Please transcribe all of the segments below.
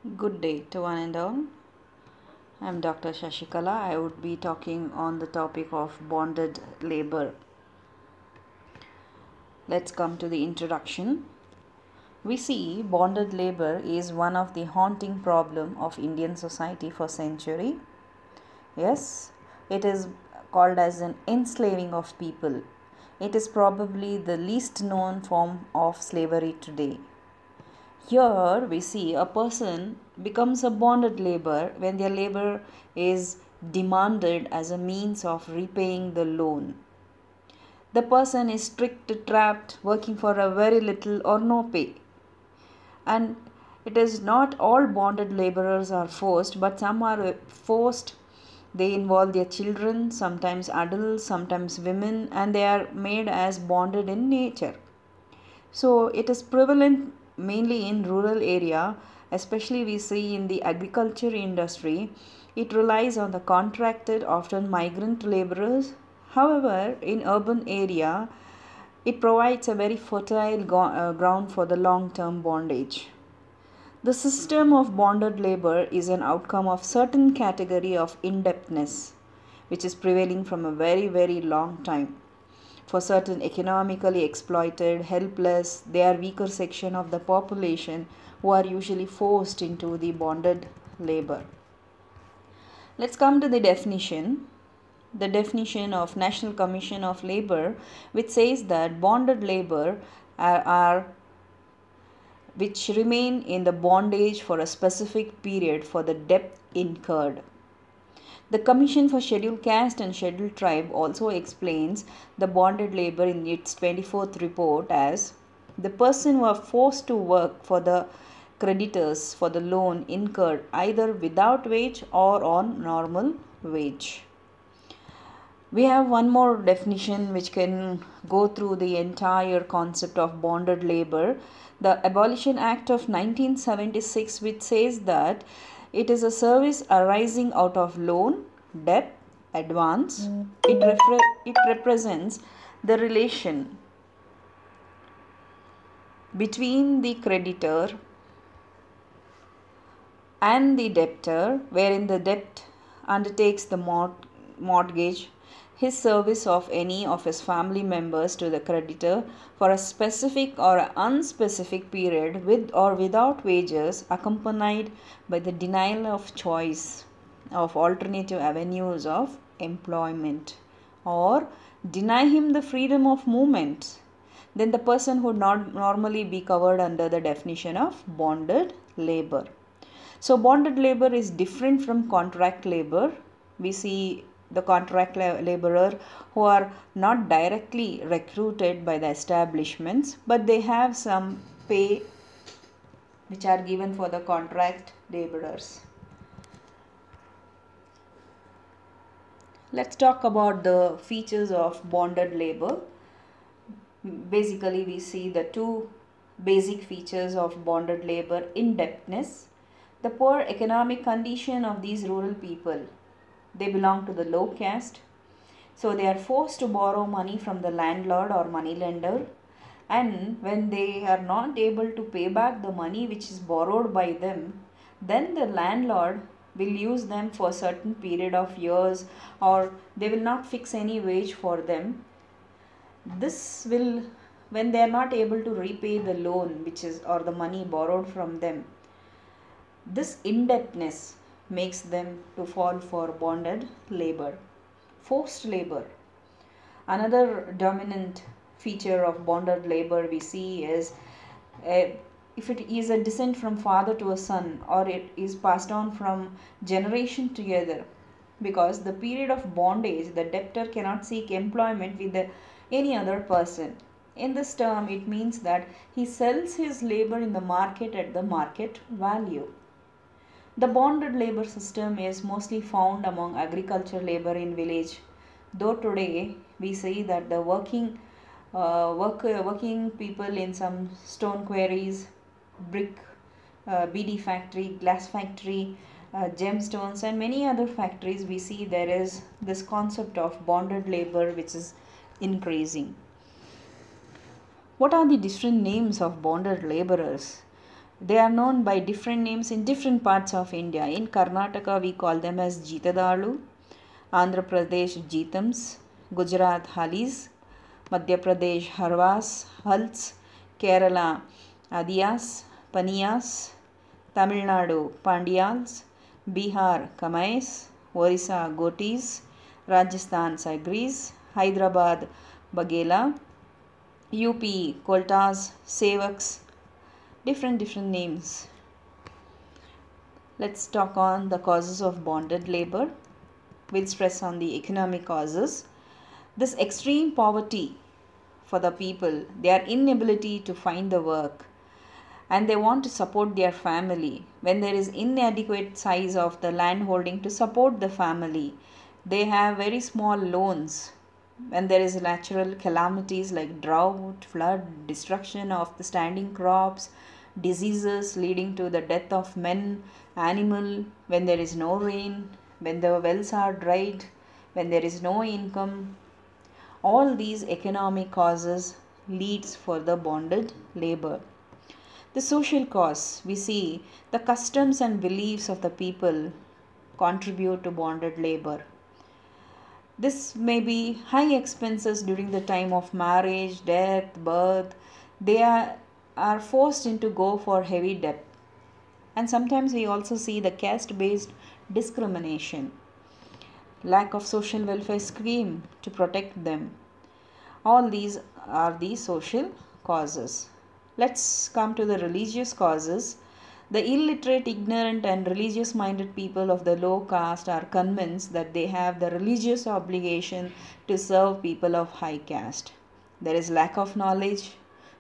Good day to one and all. I am Dr. Shashikala. I would be talking on the topic of bonded labor. Let's come to the introduction. We see bonded labor is one of the haunting problem of Indian society for century. Yes, it is called as an enslaving of people. It is probably the least known form of slavery today. Here we see a person becomes a bonded laborer when their labor is demanded as a means of repaying the loan. The person is strict, trapped, working for a very little or no pay. And it is not all bonded laborers are forced, but some are forced. They involve their children, sometimes adults, sometimes women, and they are made as bonded in nature. So it is prevalent mainly in rural area, especially we see in the agriculture industry. It relies on the contracted, often migrant laborers. However, in urban area, it provides a very fertile ground for the long-term bondage. The system of bonded labor is an outcome of certain category of indebtedness, which is prevailing from a very, very long time. For certain economically exploited, helpless, they are weaker section of the population who are usually forced into the bonded labor. Let's come to the definition. The definition of National Commission of Labor, which says that bonded labor are which remain in the bondage for a specific period for the debt incurred. The Commission for Scheduled Caste and Scheduled Tribe also explains the bonded labor in its 24th report as the person who are forced to work for the creditors for the loan incurred either without wage or on normal wage. We have one more definition which can go through the entire concept of bonded labor. The Abolition Act of 1976, which says that it is a service arising out of loan, debt, advance. It represents the relation between the creditor and the debtor, wherein the debt undertakes the mortgage, his service of any of his family members to the creditor for a specific or unspecific period with or without wages, accompanied by the denial of choice of alternative avenues of employment, or deny him the freedom of movement, then the person would not normally be covered under the definition of bonded labor. So bonded labor is different from contract labor. We see the contract laborer who are not directly recruited by the establishments, but they have some pay which are given for the contract laborers. Let's talk about the features of bonded labor. Basically, we see the two basic features of bonded labor: indebtedness, the poor economic condition of these rural people. They belong to the low caste, so they are forced to borrow money from the landlord or money lender, and when they are not able to pay back the money which is borrowed by them, then the landlord will use them for a certain period of years, or they will not fix any wage for them. This will, when they are not able to repay the loan which is or the money borrowed from them, this indebtedness makes them to fall for bonded labor. Forced labor. Another dominant feature of bonded labor we see is if it is a descent from father to a son, or it is passed on from generation together, because the period of bondage the debtor cannot seek employment with any other person. In this term, it means that he sells his labor in the market at the market value. The bonded labor system is mostly found among agriculture labor in village, though today we see that the working people in some stone quarries, brick, BD factory, glass factory, gemstones, and many other factories, we see there is this concept of bonded labor which is increasing. What are the different names of bonded laborers? They are known by different names in different parts of India. In Karnataka, we call them as Jitadalu, Andhra Pradesh Jitams, Gujarat Halis, Madhya Pradesh Harvas, Hals, Kerala Adiyas, Paniyas, Tamil Nadu Pandyals, Bihar Kamais, Orissa Gotis, Rajasthan Sagris, Hyderabad Bagela, UP Koltas, Sevaks, different names. Let's talk on the causes of bonded labor. We'll stress on the economic causes. This extreme poverty for the people, their inability to find the work, and they want to support their family. When there is inadequate size of the land holding to support the family, they have very small loans. When there is natural calamities like drought, flood, destruction of the standing crops, diseases leading to the death of men, animal, when there is no rain, when the wells are dried, when there is no income, all these economic causes leads for the bonded labor. The social cause, we see the customs and beliefs of the people contribute to bonded labor. This may be high expenses during the time of marriage, death, birth. They are forced into go for heavy debt. And sometimes we also see the caste-based discrimination, lack of social welfare scheme to protect them. All these are the social causes. Let's come to the religious causes. The illiterate, ignorant and religious-minded people of the low caste are convinced that they have the religious obligation to serve people of high caste. There is lack of knowledge,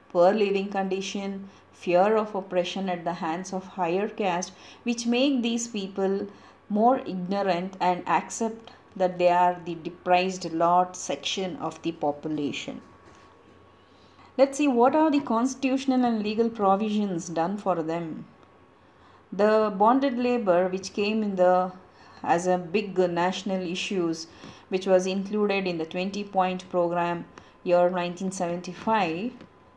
poor living condition, fear of oppression at the hands of higher caste, which make these people more ignorant and accept that they are the deprived lot section of the population. Let's see what are the constitutional and legal provisions done for them. The bonded labor, which came in as a big national issues, which was included in the 20-point program year 1975,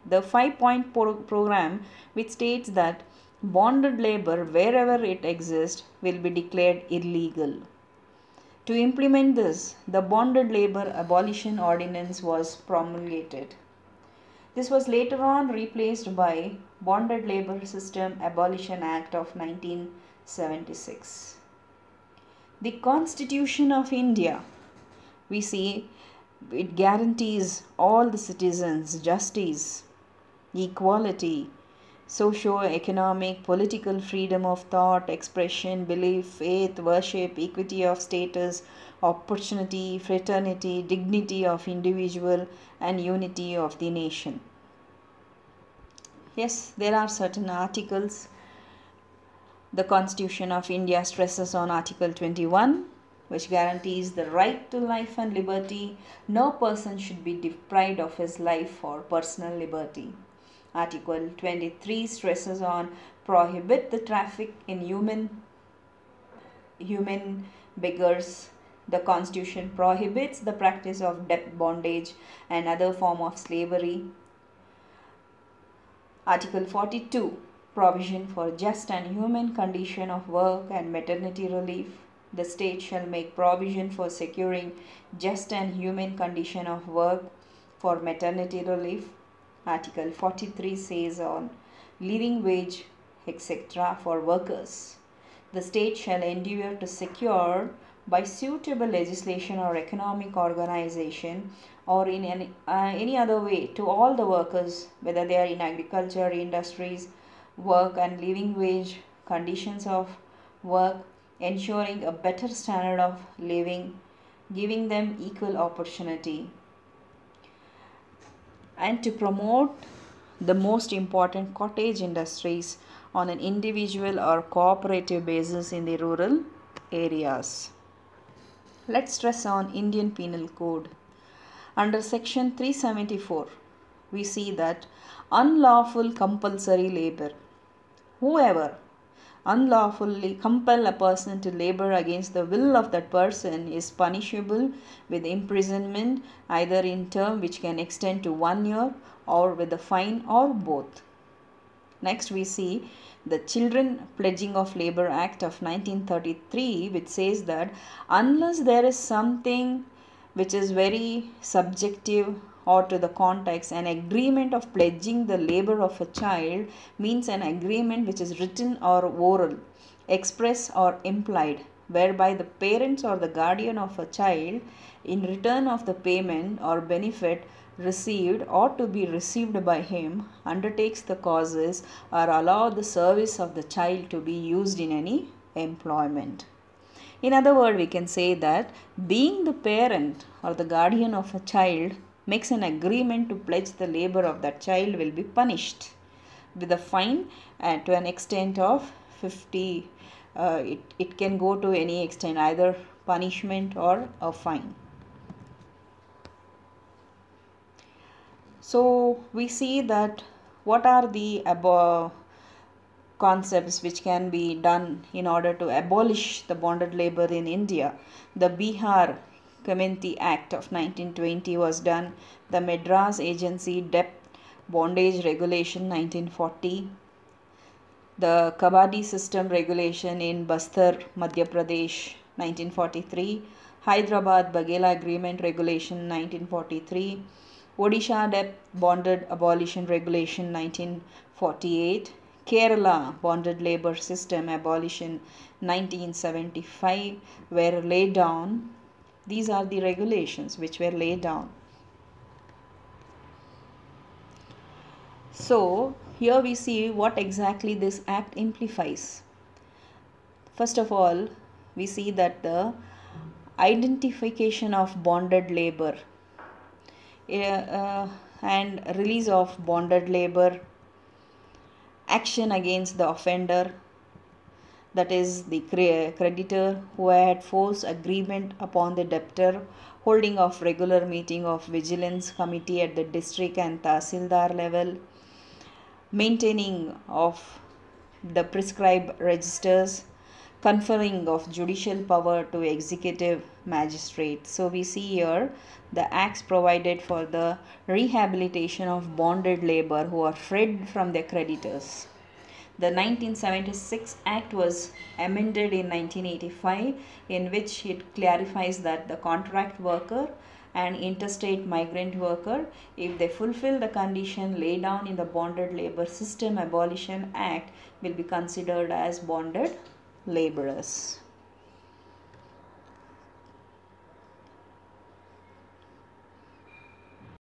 the 5-point program, which states that bonded labor wherever it exists will be declared illegal. To implement this, the Bonded Labor Abolition Ordinance was promulgated. This was later on replaced by Bonded Labor System Abolition Act of 1976. The Constitution of India, we see it guarantees all the citizens justice, equality, socio-economic, political freedom of thought, expression, belief, faith, worship, equity of status, opportunity, fraternity, dignity of individual, and unity of the nation. Yes, there are certain articles. The Constitution of India stresses on Article 21, which guarantees the right to life and liberty. No person should be deprived of his life or personal liberty. Article 23 stresses on prohibit the traffic in human beggars. The Constitution prohibits the practice of debt bondage and other form of slavery. Article 42, provision for just and human condition of work and maternity relief. The state shall make provision for securing just and human condition of work for maternity relief. Article 43 says on living wage, etc. for workers. The state shall endeavour to secure by suitable legislation or economic organization or in any other way to all the workers, whether they are in agriculture, industries, work and living wage, conditions of work, ensuring a better standard of living, giving them equal opportunity, and to promote the most important cottage industries on an individual or cooperative basis in the rural areas. Let's stress on Indian Penal Code. Under section 374, we see that unlawful compulsory labor. Whoever unlawfully compel a person to labor against the will of that person is punishable with imprisonment either in term which can extend to 1 year or with a fine or both. Next we see the Children Pledging of Labor Act of 1933, which says that unless there is something which is very subjective or to the context, an agreement of pledging the labor of a child means an agreement which is written or oral, express or implied, whereby the parents or the guardian of a child, in return of the payment or benefit received or to be received by him, undertakes the causes or allow the service of the child to be used in any employment. In other words, we can say that being the parent or the guardian of a child makes an agreement to pledge the labor of that child will be punished with a fine to an extent of 50. It can go to any extent, either punishment or a fine. So we see that what are the above concepts which can be done in order to abolish the bonded labor in India. The Bihar Community Act of 1920 was done. The Madras Agency Debt Bondage Regulation 1940. The Kabadi System Regulation in Bastar, Madhya Pradesh 1943. Hyderabad Baghela Agreement Regulation 1943. Odisha Debt Bonded Abolition Regulation 1948. Kerala Bonded Labour System Abolition 1975 were laid down. These are the regulations which were laid down. So here we see what exactly this act implies. First of all, we see that the identification of bonded labor and release of bonded labor, action against the offender, that is the creditor who had forced agreement upon the debtor, holding of regular meeting of vigilance committee at the district and tahsildar level, maintaining of the prescribed registers, conferring of judicial power to executive magistrate. So we see here the acts provided for the rehabilitation of bonded labor who are freed from their creditors. The 1976 Act was amended in 1985, in which it clarifies that the contract worker and interstate migrant worker, if they fulfill the condition laid down in the Bonded Labor System Abolition Act, will be considered as bonded laborers.